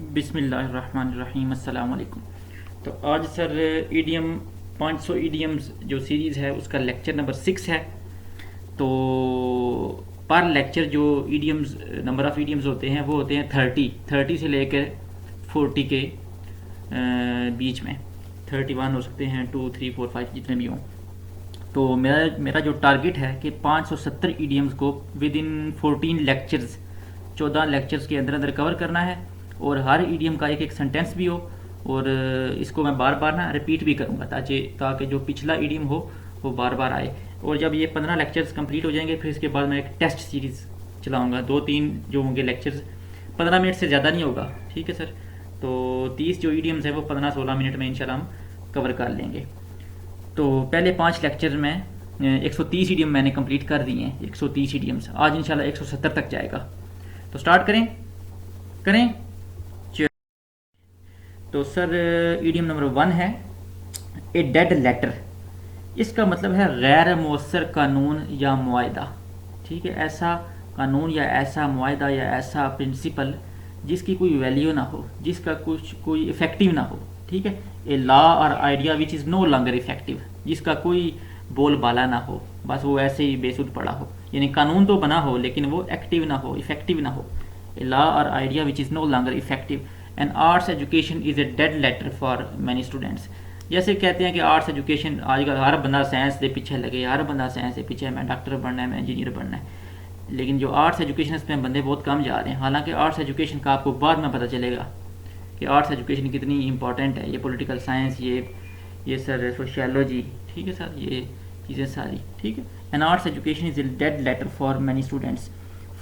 बिस्मिल्लाहिर्रहमानिर्रहीम अस्सलाम वालेकुम। तो आज सर ईडीएम 500 ईडीएम्स जो सीरीज़ है उसका लेक्चर नंबर 6 है। तो पर लेक्चर जो ईडीएम्स नंबर ऑफ़ ईडीएम्स होते हैं वो होते हैं 30 से लेकर 40 के बीच में। 31 हो सकते हैं, 2 3 4 5 जितने भी हों। तो मेरा मेरा जो टारगेट है कि 570 ईडीएम्स को विद इन 14 लेक्चर्स, 14 लेक्चर्स के अंदर अंदर कवर करना है। और हर ईडीएम का एक एक सेंटेंस भी हो, और इसको मैं बार बार ना रिपीट भी करूँगा ताकि जो पिछला ईडीएम हो वो बार बार आए। और जब ये 15 लेक्चर्स कंप्लीट हो जाएंगे फिर इसके बाद मैं एक टेस्ट सीरीज़ चलाऊँगा। 2-3 जो होंगे लेक्चर्स, 15 मिनट से ज़्यादा नहीं होगा, ठीक है सर। तो 30 जो ईडीएम्स हैं वो 15-16 मिनट में इंशाल्लाह हम कवर कर लेंगे। तो पहले 5 लेक्चर में 130 ईडीएम मैंने कंप्लीट कर दिए हैं। 130 ईडीएम्स, आज इंशाल्लाह 170 तक जाएगा। तो स्टार्ट करें करें तो सर ईडीएम नंबर 1 है ए डेड लेटर। इसका मतलब है गैर मौसर कानून या मुआहदा। ठीक है, ऐसा कानून या ऐसा मुआहदा या ऐसा प्रिंसिपल जिसकी कोई वैल्यू ना हो, जिसका कुछ कोई इफ़ेक्टिव ना हो। ठीक है, a law or idea which is no longer effective, जिसका कोई बोल बाला ना हो, बस वो ऐसे ही बेसुध पड़ा हो। यानी कानून तो बना हो लेकिन वो एक्टिव ना हो, इफेक्टिव ना हो। A law or idea which is no longer effective and arts education is a dead letter for many students. जैसे कहते हैं कि आर्ट्स एजुकेशन आजकल हर बंदा साइंस के पीछे लगे, हर बंदा साइंस के पीछे, मैं डॉक्टर बनना है, मैं इंजीनियर बनना है। लेकिन जो आर्ट्स एजुकेशन इसमें बंदे बहुत कम जा रहे हैं। हालांकि आर्ट्स एजुकेशन का आपको बाद में पता चलेगा कि आर्ट्स एजुकेशन कितनी इंपॉर्टेंट है। ये पॉलिटिकल साइंस, ये सर सोशियोलॉजी, ठीक है सर, ये चीज़ें सारी, ठीक है। And arts education is a dead letter for many students.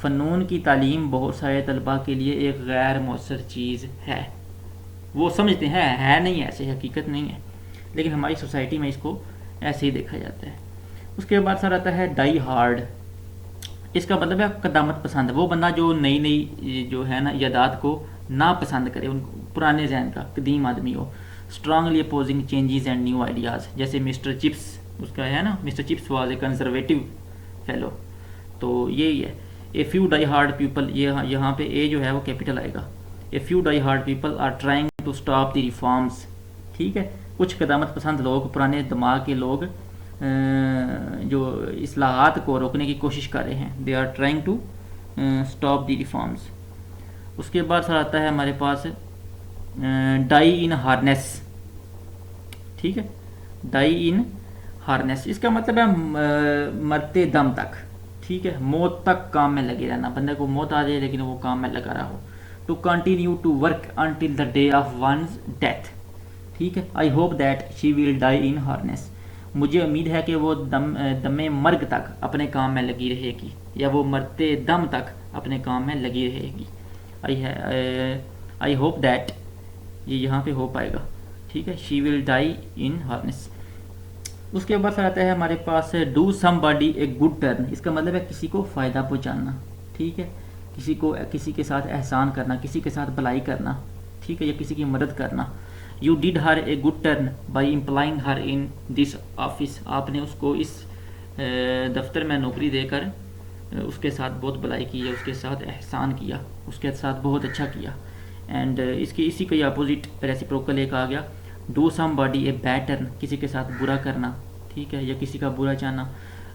फ़नून की तालीम बहुत सारे तलबा के लिए एक गैर मौसर चीज़ है। वो समझते हैं, है नहीं, ऐसे हकीकत नहीं है, लेकिन हमारी सोसाइटी में इसको ऐसे ही देखा जाता है। उसके बाद सर आता है डाई हार्ड। इसका मतलब है कदामत पसंद। वो बंदा जो नई नई जो है ना यादात को ना पसंद करे, उन पुराने जहन का कदीम आदमी हो। Strongly opposing changes and new ideas, जैसे मिस्टर चिप्स, उसका है ना, mister Chips was a conservative fellow. तो यही है। A few die hard people, ये यहाँ पे ए जो है वो कैपिटल आएगा। A few die hard people are trying to stop the reforms. ठीक है, कुछ कदामत पसंद लोग, पुराने दिमाग के लोग जो इस्लाहात को रोकने की कोशिश कर रहे हैं। They are trying to stop the reforms. उसके बाद सर आता है हमारे पास डाई इन हार्नेस। ठीक है, डाई इन हार्नेस, इसका मतलब है मरते दम तक। ठीक है, मौत तक काम में लगे रहना। बंदे को मौत आ जाए लेकिन वो काम में लगा रहा हो। To continue to work until the day of one's death. ठीक है, I hope that she will die in harness. मुझे उम्मीद है कि वो दमे मर्ग तक अपने काम में लगी रहेगी, या वो मरते दम तक अपने काम में लगी रहेगी। आई होप दैट, ये यहाँ पे होप आएगा। ठीक है, she will die in harness. उसके बाद आता है हमारे पास do somebody a good turn. इसका मतलब है किसी को फ़ायदा पहुँचाना। ठीक है, किसी के साथ एहसान करना, किसी के साथ भलाई करना, ठीक है, या किसी की मदद करना। You did her A good turn by implying her in this office. आपने उसको इस दफ्तर में नौकरी देकर उसके साथ बहुत भलाई की है, उसके साथ एहसान किया, उसके साथ बहुत अच्छा किया। एंड इसी के अपोजिट रेसिप्रोकल एक आ गया, do somebody a bad turn, किसी के साथ बुरा करना, ठीक है, या किसी का बुरा चाहना।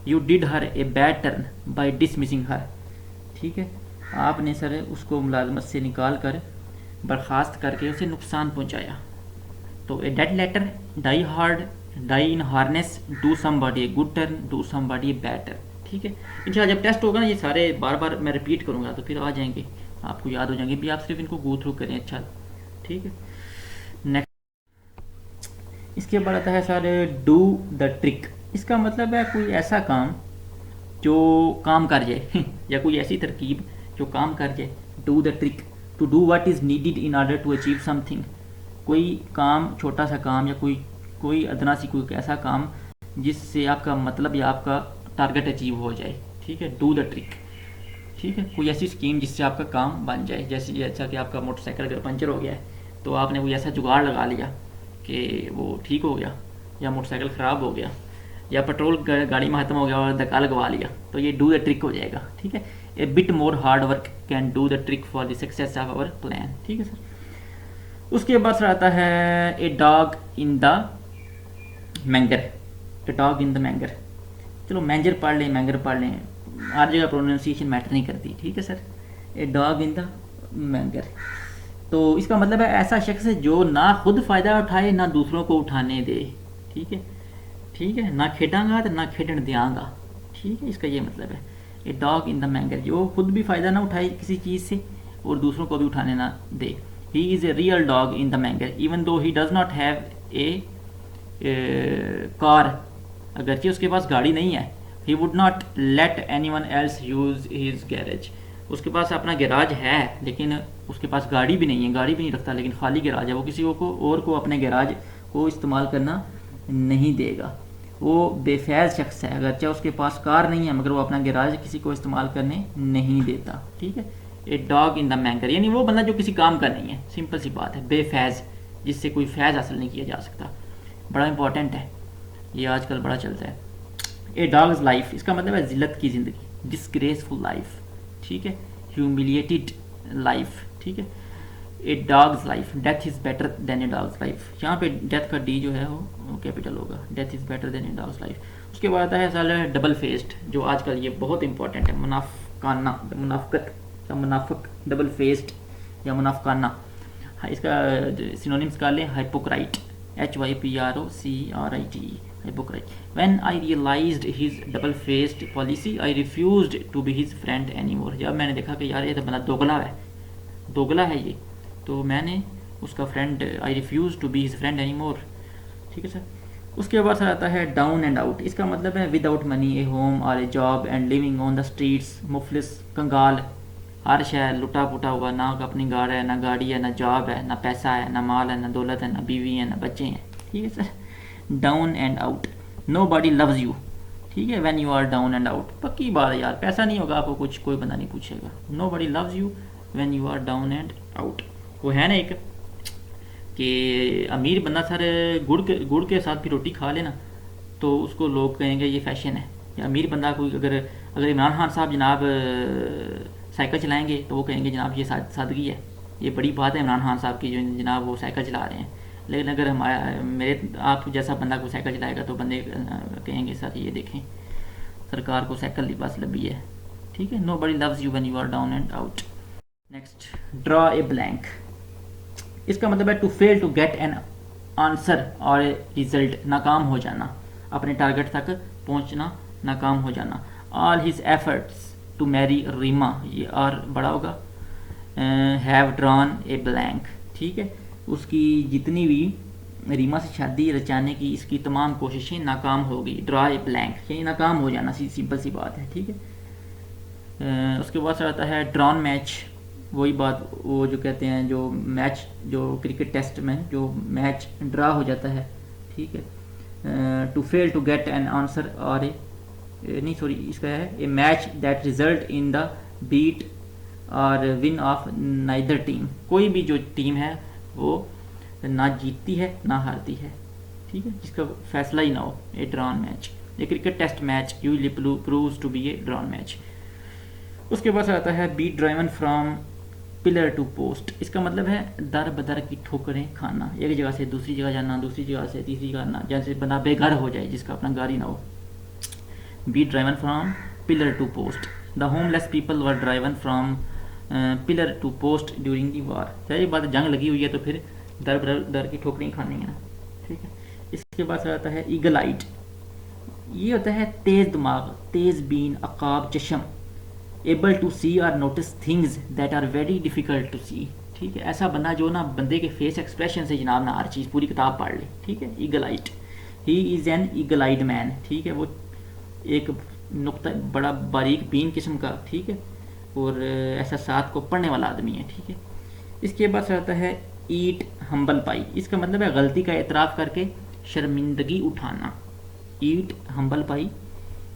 You did her a bad turn by dismissing her. ठीक है, आपने सर उसको मुलाजमत से निकाल कर, बर्खास्त करके उसे नुकसान पहुंचाया। तो a dead letter, die hard, die in harness, do somebody a good turn, do somebody a bad turn. ठीक है, इंशाल्लाह जब टेस्ट होगा ना ये सारे बार बार मैं रिपीट करूँगा तो फिर आ जाएंगे, आपको याद हो जाएंगे भी। आप सिर्फ इनको गो थ्रू करें, अच्छा, ठीक है। नेक्स्ट, इसके बाद आता है सर डू द ट्रिक। इसका मतलब है कोई ऐसा काम जो काम कर जाए या कोई ऐसी तरकीब जो काम कर जाए। Do the trick, to do what is needed in order to achieve something. कोई काम, छोटा सा काम, या कोई अदना सी कोई ऐसा काम जिससे आपका मतलब या आपका टारगेट अचीव हो जाए। ठीक है, डू द ट्रिक। ठीक है, कोई ऐसी स्कीम जिससे आपका काम बन जाए। जैसा कि आपका मोटरसाइकिल अगर पंचर हो गया है तो आपने कोई ऐसा जुगाड़ लगा लिया कि वो ठीक हो गया, या मोटरसाइकिल ख़राब हो गया, या पेट्रोल गाड़ी में ख़त्म हो गया और धक्का लगवा लिया, तो ये डू द ट्रिक हो जाएगा। ठीक है, a bit more hard work can do the trick for the success of our plan. ठीक है सर। उसके बाद सर आता है a dog in the manger, a dog in the manger. चलो मैंजर पढ़ लें, मैंगर पढ़ लें, हर जगह प्रोनाउंसिएशन मैटर नहीं करती, ठीक है sir. A dog in the manger, तो इसका मतलब है ऐसा शख्स है जो ना खुद फ़ायदा उठाए ना दूसरों को उठाने दे, ठीक है, ठीक है, ना खेडांगा तो ना खेडन दियांगा, ठीक है, इसका ये मतलब है। ए डॉग इन द मैंगर, जो खुद भी फ़ायदा ना उठाए किसी चीज़ से और दूसरों को भी उठाने ना दे। He is a real dog in the manger even though he does not have a car, अगरचे उसके पास गाड़ी नहीं है। He would not let anyone else use his garage, उसके पास अपना गैराज है लेकिन उसके पास गाड़ी भी नहीं है, गाड़ी भी नहीं रखता लेकिन खाली गैराज है, वो किसी को और को अपने गैराज को इस्तेमाल करना नहीं देगा। वो बेफैज़ शख्स है, अगरचे उसके पास कार नहीं है मगर वो अपना गैराज किसी को इस्तेमाल करने नहीं देता, ठीक है। ए डॉग इन द मैंगर यानी वो बंदा जो किसी काम का नहीं है, सिंपल सी बात है, बेफैज़, जिससे कोई फैज़ हासिल नहीं किया जा सकता। बड़ा इंपॉर्टेंट है ये, आजकल बड़ा चलता है। ए डॉग्स लाइफ, इसका मतलब है जिल्लत की ज़िंदगी, डिस्ग्रेसफुल लाइफ, ठीक है, ह्यूमिलिएटेड लाइफ, ठीक है। A dog's life, death is better than a dog's life, यहाँ पे डेथ का डी जो है वो कैपिटल होगा, death is better than a dog's life. उसके बाद आता है साल डबल फेस्ड, जो आजकल ये बहुत इंपॉर्टेंट है, मुनाफकाना, मुनाफकत या मुनाफक, डबल फेस्ड या मुनाफकाना। इसका सिनोनिम्स का लें, हाइपोक्राइट, HYPROCRIT, hypocrite. When I realized his double-faced policy, I refused to be his friend anymore. जब मैंने देखा कि यार ये तो बंदा दोगला है ये, तो मैंने उसका friend, I refused to be his friend anymore, ठीक है सर। उसके बाद सर आता है डाउन एंड आउट, इसका मतलब है विदाउट मनी, ए होम और a job and living on the streets, मुफलिस, कंगाल, हर शहर लुटा पुटा हुआ, ना अपनी गाड़ है, ना गाड़ी है, ना जॉब है, ना पैसा है, ना माल है, ना दौलत है, ना बीवी है, ना बच्चे हैं, ठीक है sir. Down and out, nobody loves you, ठीक है, when you are down and out, पक्की बात है यार, पैसा नहीं होगा आपको कुछ, कोई बंदा नहीं पूछेगा। Nobody loves you when you are down and out. वो है ना एक कि अमीर बंदा सर गुड़ के साथ भी रोटी खा लेना तो उसको लोग कहेंगे ये फैशन है। या अमीर बंदा कोई अगर इमरान खान साहब जनाब साइकिल चलाएंगे तो वो कहेंगे जनाब ये सादगी है, ये बड़ी बात है इमरान खान साहब की जो जनाब वो साइकिल चला रहे हैं। लेकिन अगर मेरे आप जैसा बंदा को साइकिल चलाएगा तो बंदे कहेंगे सर ये देखें सरकार को साइकिल लिबास लबी है, ठीक है। Nobody loves you when you are down and out. Next, draw a blank, इसका मतलब है to fail to get an answer और रिजल्ट, नाकाम हो जाना, अपने टारगेट तक पहुंचना, नाकाम हो जाना। All his efforts to marry Reema, ये और बड़ा होगा, हैव ड्रॉन ए ब्लैंक, ठीक है, उसकी जितनी भी रीमा से शादी रचाने की इसकी तमाम कोशिशें नाकाम हो गई। ड्रॉ ए ब्लैंक यानी नाकाम हो जाना, सिंपल सी बात है, ठीक है। उसके बाद से आता है ड्रॉन मैच, वही बात वो जो कहते हैं जो मैच जो क्रिकेट टेस्ट में जो मैच ड्रा हो जाता है, ठीक है। To fail to get an answer और नहीं सॉरी इसका है a match that result in the beat or win of neither team, कोई भी जो टीम है वो ना जीतती है ना हारती है, ठीक है, जिसका फैसला ही ना हो। A drawn match, a cricket test match usually proves to be a drawn match. उसके बाद आता है be driven from pillar to post, इसका मतलब है दर बदर की ठोकरें खाना, एक जगह से दूसरी जगह जाना, दूसरी जगह से तीसरी जगह आना, जैसे बंदा बेघर हो जाए जिसका अपना घर ही ना हो। Be driven from pillar to post, the homeless people were driven from pillar to post during the war, सारी बात जंग लगी हुई है तो फिर दर की ठोकरें खानी है ना, ठीक है। इसके बाद आता है ईगल आइड, ये होता है तेज़ दिमाग, तेज़ बीन, अकाब चश्म, able to see or notice things that are very difficult to see, ठीक है, ऐसा बंदा जो ना बंदे के फेस एक्सप्रेशन से जनाब ना हर चीज़ पूरी किताब पढ़ ले, ठीक है। Eagle eyed, he is an eagle eyed man, ठीक है, वो एक नुक्ता बड़ा बारीक बीन किस्म का, ठीक है, और ऐसा साथ को पढ़ने वाला आदमी है, ठीक है। इसके बाद आता है ईट हम्बल पाई, इसका मतलब है गलती का एतराफ़ करके शर्मिंदगी उठाना। ईट हम्बल पाई,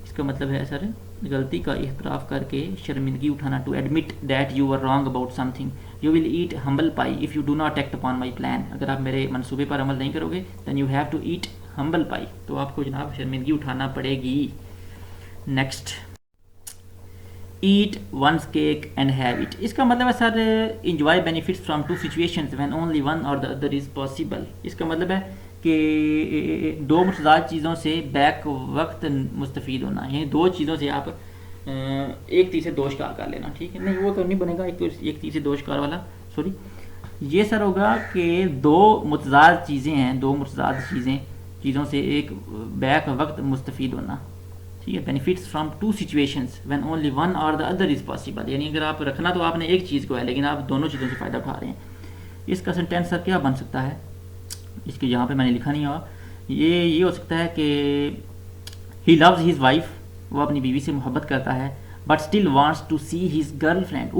इसका मतलब है सर गलती का एतराफ़ करके शर्मिंदगी उठाना। To admit that you are wrong about something, you will eat humble pie if you do not act upon my plan, अगर आप मेरे मनसूबे पर अमल नहीं करोगे then you have to eat humble pie, तो आपको जनाब शर्मिंदगी उठाना पड़ेगी। Next, eat one's cake and have it, इसका मतलब है sir enjoy benefits from two situations when only one और द अदर इज़ पॉसिबल। इसका मतलब है कि दो मुतज़ाद चीज़ों से बैक वक्त मुस्तफ़ीद होना, यानी दो चीज़ों से आप एक तीर से दो शिकार कर लेना। ठीक है, नहीं वो तो नहीं बनेगा एक तीर से दो शिकार वाला, सॉरी। ये सर होगा कि दो मुतज़ाद चीज़ें हैं, दो मुतज़ाद चीज़ों से एक बैक वक्त मुस्तफ़ीद होना। ठीक है, benefits from two situations when only one और द अदर इज़ पॉसिबल, यानी अगर आप रखना तो आपने एक चीज़ को है, लेकिन आप दोनों चीज़ों से फ़ायदा उठा रहे हैं। इसका सेंटेंस सर क्या बन सकता है, इसके यहाँ पे मैंने लिखा नहीं हुआ, ये हो सकता है कि ही लव्स हिज वाइफ, वो अपनी बीवी से मोहब्बत करता है, but still wants to see his girlfriend,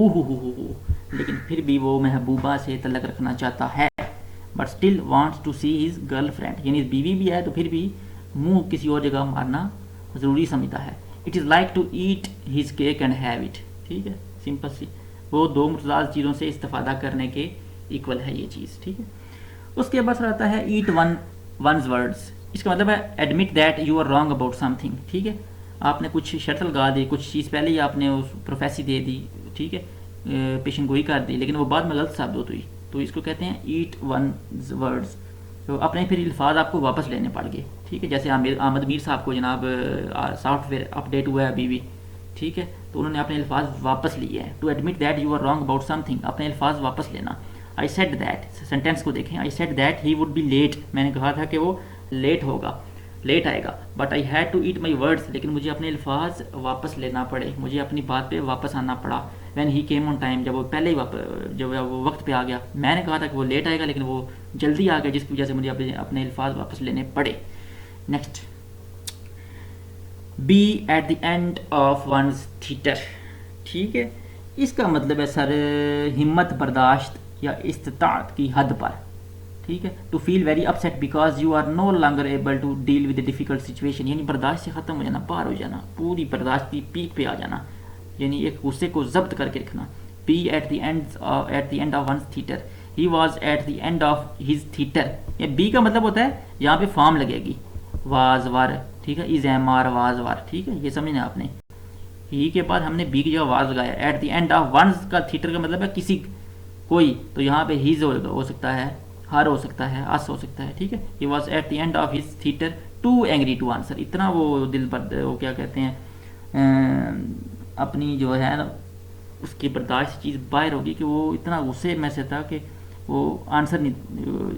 लेकिन फिर भी वो महबूबा से तल्लक रखना चाहता है, but still wants to see his girlfriend, यानी बीवी भी है तो फिर भी मुंह किसी और जगह मारना ज़रूरी समझता है। It is like to eat his cake and have it. ठीक है, सिंपल सी, वो दो मुतज़ाद चीज़ों से इस्तेफादा करने के इक्वल है ये चीज़। ठीक है, उसके बाद आता है ईट वंस वर्ड्स, इसका मतलब है admit that you are wrong about something. ठीक है, आपने कुछ शर्त लगा दी, कुछ चीज़ पहले ही आपने उस प्रोफेसी दे दी, ठीक है, पेशन गोई कर दी, लेकिन वो बाद में गलत साबित हुई, तो इसको कहते हैं ईट वंस वर्ड्स। तो अपने फिर अल्फाज आपको वापस लेने पड़ गए। ठीक है, जैसे आमद मीर साहब को जनाब सॉफ्टवेयर अपडेट हुआ है अभी भी, ठीक है, तो उन्होंने अपने अल्फाज वापस लिए हैं। To admit that you are wrong about something, अपने अल्फाज वापस लेना। आई सेड दैट, सेंटेंस को देखें, I said that he would be late, मैंने कहा था कि वो लेट होगा, लेट आएगा, but I had to eat my words, लेकिन मुझे अपने अल्फाज वापस लेना पड़े, मुझे अपनी बात पे वापस आना पड़ा। When he came on time, जब वो पहले ही जब वो वक्त पे आ गया, मैंने कहा था कि वो लेट आएगा लेकिन वो जल्दी आ गया, जिसकी वजह से मुझे अपने अल्फाज वापस लेने पड़े। Next, be at the end of one's tether. ठीक है, इसका मतलब है सर हिम्मत बर्दाश्त या इस्तात की हद पर। ठीक है, to feel very upset because you are no longer able to deal with difficult situation, यानी बर्दाश्त से ख़त्म हो जाना, पार हो जाना, पूरी बर्दाश्त की पीक पे आ जाना, यानी एक गुस्से को जब्त करके रखना। Be at the end of one's tether, he was at the end of his tether. ये बी का मतलब होता है यहाँ पे फॉर्म लगेगी, वाज वार, ठीक है, इज एम आर वाज वार। ठीक है, ये समझना आपने, ही के बाद हमने बी की जगह वाज लगाया। At the end of one's का थीटर का मतलब है किसी, कोई, तो यहाँ पे हिज हो सकता है, हर हो सकता है, अस हो सकता है। ठीक है, he was at the end of his tether too angry to answer, इतना वो दिल पर वो क्या कहते हैं अपनी जो है ना उसकी बर्दाश्त चीज़ बाहर होगी कि वो इतना गुस्से में से था कि वो आंसर नहीं,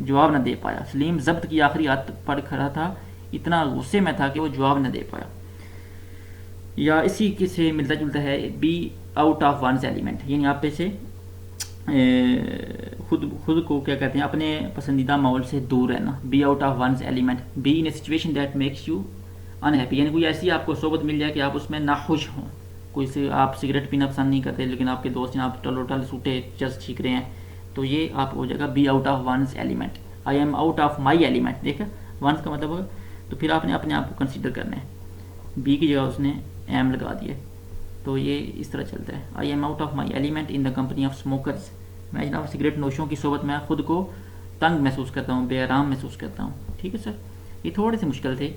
जवाब ना दे पाया। सलीम जब्त की आखिरी हाथ पड़ खड़ा था, इतना गुस्से में था कि वो जवाब न दे पाया। या इसी के से मिलता जुलता है be out of one's element, यानी आप पे से खुद को क्या कहते हैं अपने पसंदीदा माहौल से दूर रहना। Be out of one's element, be in a situation that makes you unhappy, यानी कोई ऐसी आपको सोबत मिल जाए कि आप उसमें नाखुश हों। कोई से आप सिगरेट पीना पसंद नहीं करते लेकिन आपके दोस्त हैं, आप टल सूटे चस छीक रहे हैं, तो ये आप हो जाएगा be out of one's element. I am out of my element, देखा वंस का मतलब होगा, तो फिर आपने अपने आप को कंसिडर करना है। बी की जगह उसने एम लगा दिया, तो ये इस तरह चलता है। आई am out of my element in the company of smokers, मैं जनाब सिगरेट नोशों की सोबत में खुद को तंग महसूस करता हूँ, बेआराम महसूस करता हूँ। ठीक है सर, ये थोड़े से मुश्किल थे।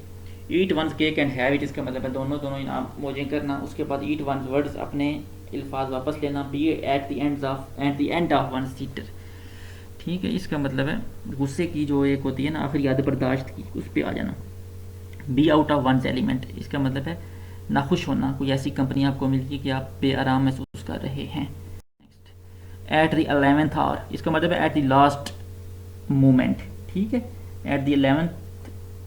Eat one's cake and have it, इसका मतलब है दोनों इनाम मौजें करना। उसके बाद ईट वंस वर्ड्स, अपने अल्फाज वापस लेना। Be at the end of one's tether, ठीक है, इसका मतलब है गुस्से की जो एक होती है ना आखिरी याद बर्दाश्त की, उस पर आ जाना। Be out of one's element, इसका मतलब है नाखुश होना, कोई ऐसी कंपनी आपको मिल गई कि आप बेआराम महसूस कर रहे हैं। एट द 11th आवर, इसका मतलब है एट द लास्ट मोमेंट। ठीक है, एट द 11th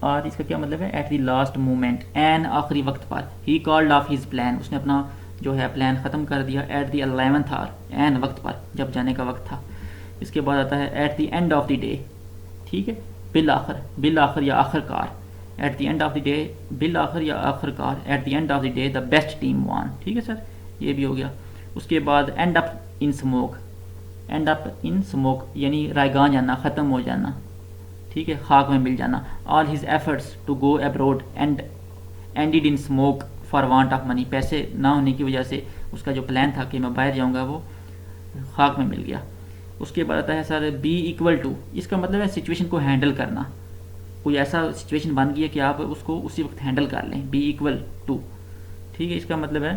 आवर इसका क्या मतलब है, एट द लास्ट मोमेंट, एन आखिरी वक्त पर। He called off his plan, उसने अपना जो है प्लान ख़त्म कर दिया। At the 11th our, N वक्त पर, जब जाने का वक्त था। इसके बाद आता है at the end of the day, ठीक है, बिल आखिर या आखिरकार। Eight the end of the day, bill आखिर या आखिरकार। Eight the end of the day the best team one, ठीक है सर, ये भी हो गया। उसके बाद and up in smoke, and up in smoke यानी रायगान जाना, ख़त्म हो जाना, ठीक है, खाक में मिल जाना। All his efforts to go abroad ended in smoke for want of money, पैसे ना होने की वजह से उसका जो प्लान था कि मैं बाहर जाऊंगा वो खाक में मिल गया। उसके बाद आता है सर बी इक्वल टू, इसका मतलब है सिचुएशन को हैंडल करना, कोई ऐसा सिचुएशन बन गया कि आप उसको उसी वक्त हैंडल कर लें। बी इक्वल टू, ठीक है, इसका मतलब है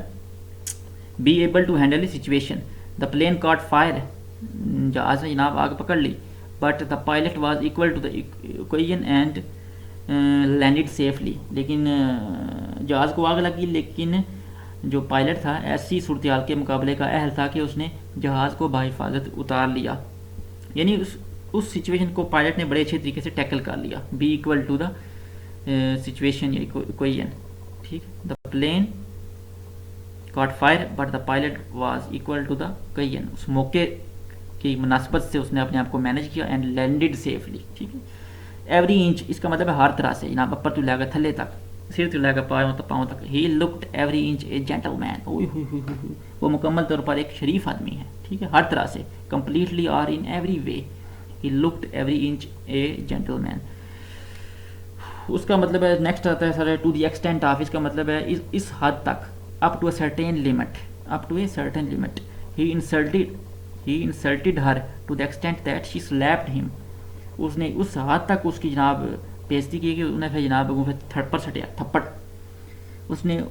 be able to handle the situation, the plane caught fire, जहाज़ ने जनाब आग पकड़ ली, but the pilot was equal to the equation and landed safely, लेकिन जहाज़ को आग लगी, लेकिन जो पायलट था ऐसी सूरत के मुकाबले का अहल था कि उसने जहाज़ को बाहिफाजत उतार लिया, यानी उस सिचुएशन को पायलट ने बड़े अच्छे तरीके से टैकल कर लिया। Be equal to the situation या इक्वेशन, ठीक। The plane caught fire but the pilot was equal to the equation, उस मौके की मुनासबत से उसने अपने आप को मैनेज किया एंड लैंडेड सेफली, ठीक है। एवरी इंच, इसका मतलब है हर तरह से, जनाब अपर तो लेकर थल्ले तक, सिर तो लेकर पाँव तक। ही looked every inch a gentleman, वो मुकम्मल तौर पर एक शरीफ आदमी है, ठीक है, हर तरह से, कम्प्लीटली और in every way. He looked every inch a gentleman. उसका मतलब है नेक्स्ट आता है sir to the extent of, इसका मतलब है इस हद तक, up to a certain limit, up to a certain limit. He insulted her to the extent that she slapped him, उसने उस हद तक उसकी जनाब बेइज्जती की कि उन्हें फिर जनाब वो फिर थप्पड़ सटिया, थप्पड़, उसने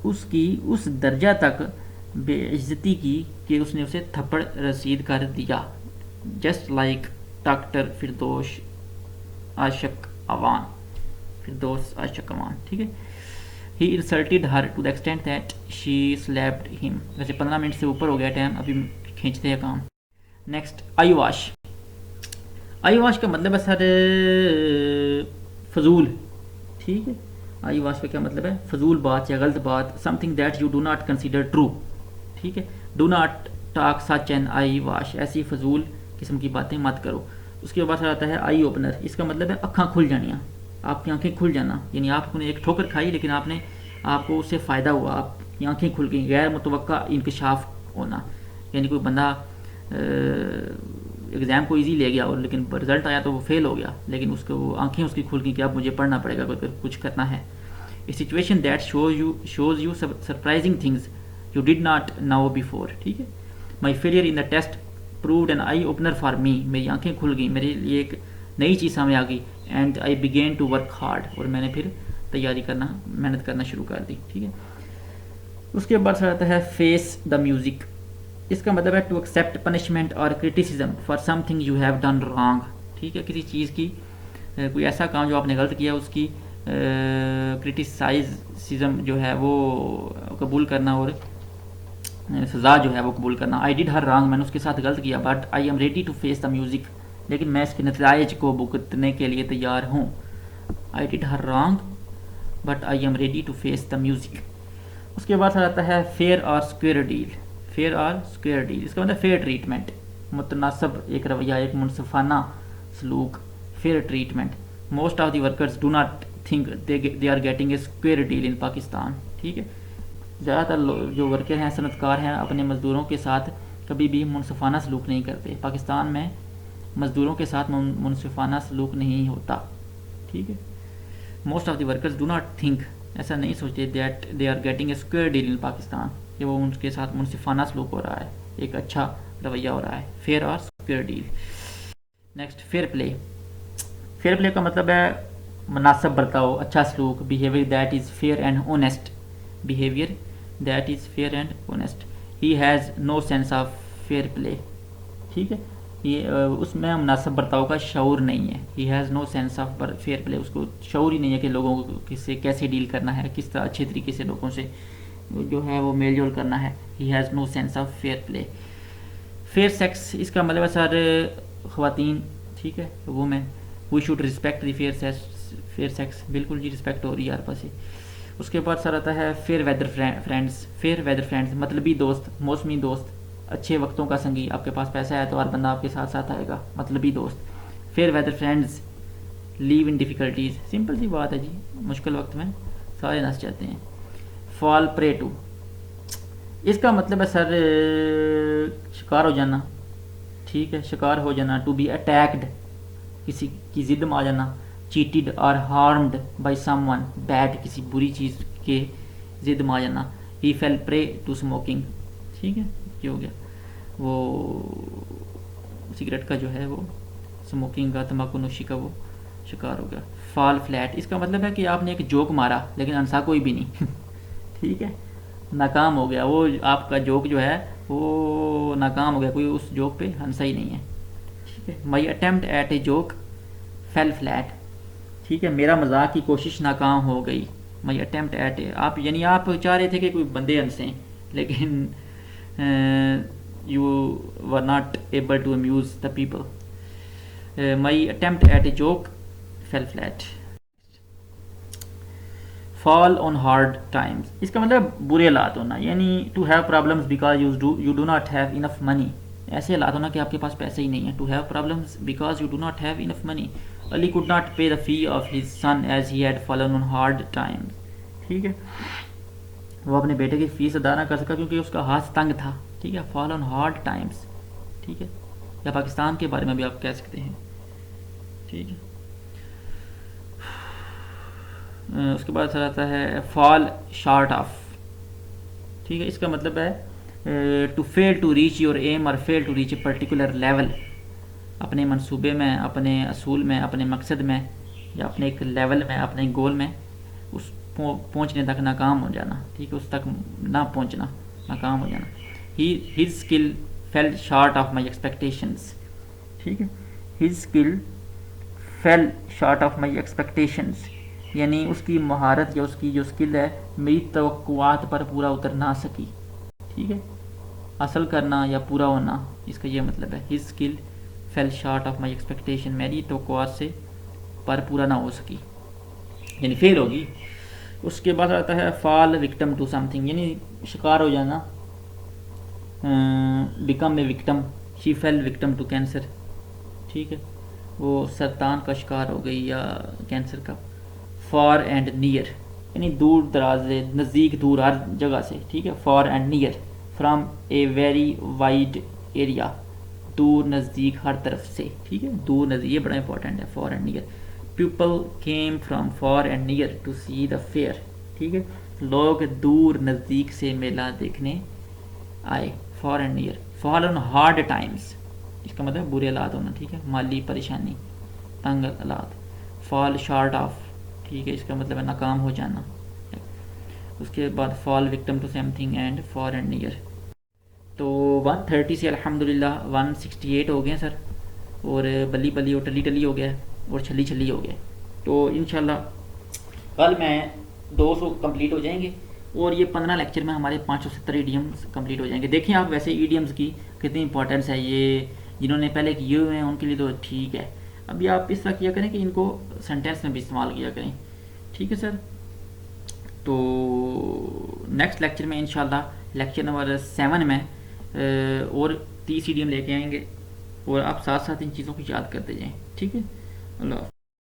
उसकी उस दर्जा तक बेइज्जती की कि उसने उसे थप्पड़ रसीद कर दिया। Just like doctor Firdous Ashiq Awan, Firdous Ashiq Awan, ठीक है। He insulted her to the extent that she slapped him. वैसे 15 मिनट से ऊपर हो गया टाइम, अभी खींचते हैं काम। Next I wash. I wash का मतलब है सर फजूल, ठीक है। आई वॉश का क्या मतलब है? फजूल बात या गलत बात, something that you do not consider true, ठीक है। Do not talk such an I wash, ऐसी फजूल किस्म की बातें मत करो। उसके बाद आता है आई ओपनर, इसका मतलब है अक्खां खुल जानियाँ, आपकी आंखें खुल जाना, यानी आपने एक ठोकर खाई लेकिन आपको उससे फ़ायदा हुआ, आपकी आंखें खुल गई। गैर मुतवक्का इंकशाफ होना, यानी कोई बंदा एग्ज़ाम को इजी ले गया और लेकिन रिजल्ट आया तो वो फेल हो गया, लेकिन उसको वो आंखें उसकी खुल गई कि अब मुझे पढ़ना पड़ेगा, कुछ करना है। A situation that shows you surprising things you did not know before, ठीक है। My failure in the test proved an eye opener for me, मेरी आंखें खुल गई, मेरे लिए एक नई चीज़ सामने आ गई। And I began to work hard, और मैंने फिर मेहनत करना शुरू कर दी, ठीक है। उसके बाद आता है फेस द म्यूज़िक, इसका मतलब है टू एक्सेप्ट पनिशमेंट और criticism for something you have done wrong, ठीक है। किसी चीज़ की कोई ऐसा काम जो आपने गलत किया उसकी क्रिटिसाइजिज्म जो है वो कबूल करना और सज़ा जो है वो कबूल करना। आई डिड हर रॉन्ग, मैंने उसके साथ गलत किया, but I am ready to face the music, लेकिन मैं इसके नतज को भुगतने के लिए तैयार हूँ। I did her wrong but I am ready to face the music. उसके बाद आता है फेयर और स्क्वेयर डील। फेयर और स्क्वेयर डील, इसका मतलब फेयर ट्रीटमेंट, मुतनासब एक रवैया, एक मुनसफाना सलूक, fair treatment. Most of the workers do not think they are getting a square deal in Pakistan, ठीक है। ज़्यादातर जो वर्कर हैं, सनतकार हैं, अपने मज़दूरों के साथ कभी भी मुनसफाना सलूक नहीं करते। पाकिस्तान में मज़दूरों के साथ मुनसफाना सलूक नहीं होता, ठीक है। Most of the workers do not think, ऐसा नहीं सोचते that they are getting a square deal in Pakistan, कि वो उनके साथ मुनसिफाना सलूक हो रहा है, एक अच्छा रवैया हो रहा है। फेयर और square deal. Next fair play. Fair play का मतलब है मुनासिब बर्ताव, अच्छा सलूक, behaviour that is fair and honest, behaviour that is fair and honest. He has no sense of fair play, ठीक है। ये उसमें मुनासिब बर्ताव का शऊर नहीं है। He has no sense of fair play, उसको शऊर ही नहीं है कि लोगों को किससे कैसे डील करना है, किस तरह अच्छे तरीके से लोगों से जो है वो मेल जोल करना है। He has no sense of fair play. Fair sex, इसका मतलब है सर ख़वातीन, ठीक है, women. We should respect the fair sex, बिल्कुल जी रिस्पेक्ट हो रही है हर पास से। उसके बाद सर आता है fair weather friends. Fair weather friends मतलबी दोस्त, मौसमी दोस्त, अच्छे वक्तों का संगी। आपके पास पैसा है तो हर बंदा आपके साथ साथ आएगा, मतलबी दोस्त। फेयर वेदर फ्रेंड्स लीव इन डिफ़िकल्टीज़, सिंपल सी बात है जी, मुश्किल वक्त में सारे नस जाते हैं। फॉल प्रे टू, इसका मतलब है सर शिकार हो जाना, ठीक है, शिकार हो जाना। टू बी अटैक्ड, किसी की ज़िद में आ जाना। चीटेड और हार्म्ड बाय समवन बैड, किसी बुरी चीज़ के ज़िद में आ जाना। ही फेल प्रे टू स्मोकिंग, ठीक है, ये हो गया वो सिगरेट का जो है वो स्मोकिंग का, तंबाकू नोशी का वो शिकार हो गया। फॉल फ्लैट, इसका मतलब है कि आपने एक जोक मारा लेकिन हंसा कोई भी नहीं ठीक है, नाकाम हो गया, वो आपका जोक जो है वो नाकाम हो गया, कोई उस जोक पे हंसा ही नहीं है। ठीक है, माई attempt at a joke fell flat. ठीक है, मेरा मजाक की कोशिश नाकाम हो गई। माई अटेम्प्ट एट ए, आप यानी आप चाह रहे थे कि कोई बंदे हंसें, लेकिन you were not able to amuse the people. My attempt at a joke fell flat. Fall on hard times, इसका मतलब बुरे हालात होना, यानी to have problems because you do not have enough money. ऐसे हालात होना कि आपके पास पैसे ही नहीं है। To have problems because you do not have enough money. Ali could not pay the fee of his son as he had fallen on hard times. ठीक है, वो अपने बेटे की फीस अदा ना कर सका क्योंकि उसका हाथ तंग था। ठीक है, फॉल ऑन हार्ड टाइम्स। ठीक है, या पाकिस्तान के बारे में भी आप कह सकते हैं। ठीक है, उसके बाद सर आता है फॉल शॉर्ट ऑफ। ठीक है, इसका मतलब है to fail to reach your aim or fail to reach a particular level. अपने मंसूबे में, अपने असूल में, अपने मकसद में, या अपने एक लेवल में, अपने गोल में उस पहुंचने तक नाकाम हो जाना। ठीक है, उस तक ना पहुंचना, नाकाम हो जाना। His skill fail short of my expectations. ठीक है, his skill fail short of my expectations, यानी उसकी महारत या उसकी जो स्किल है मेरी तवक्कुआत पर पूरा उतर ना सकी। ठीक है, हासिल करना या पूरा होना, इसका ये मतलब है। His skill fail short of my expectation, मेरी तवक्कुआत से पर पूरा ना हो सकी, यानी फेल होगी। उसके बाद आता है फॉल विक्टम टू समथिंग, यानी शिकार हो जाना। Become a victim, she fell victim to cancer. ठीक है, वो सरतान का शिकार हो गई या कैंसर का। फॉर एंड नियर, यानी दूर दराज से, नज़दीक दूर हर जगह से। ठीक है, far and near, from a very wide area, दूर नज़दीक हर तरफ से। ठीक है, दूर नज़दीक, ये बड़ा इंपॉर्टेंट है, far and near. People came from far and near to see the fair. ठीक है, लोग दूर नज़दीक से मेला देखने आए। Far and near. Fall on hard times, इसका मतलब बुरे हालात होना। ठीक है, माली परेशानी, तंग हालात। फॉल शॉर्ट ऑफ, ठीक है, इसका मतलब है नाकाम हो जाना। उसके बाद fall victim to something and far and near. तो 130 से अल्हम्दुलिल्लाह 168 हो गए सर, और बली बली और टली टली हो गया, और छली छली हो गया। तो इंशाल्लाह कल मैं 200 कंप्लीट हो जाएंगे, और ये 15 लेक्चर में हमारे 570 ईडियम्स कंप्लीट हो जाएंगे। देखिए आप वैसे ईडियम्स की कितनी इंपॉर्टेंस है, ये जिन्होंने पहले किए हुए हैं उनके लिए तो ठीक है। अभी आप इस तरह किया करें कि इनको सेंटेंस में भी इस्तेमाल किया करें। ठीक है सर, तो नेक्स्ट लेक्चर में इंशाल्लाह लेक्चर नंबर 7 में और 30 ईडियम लेके आएंगे, और आप साथ साथ इन चीज़ों को याद करते जाएं। ठीक है, अल्लाह।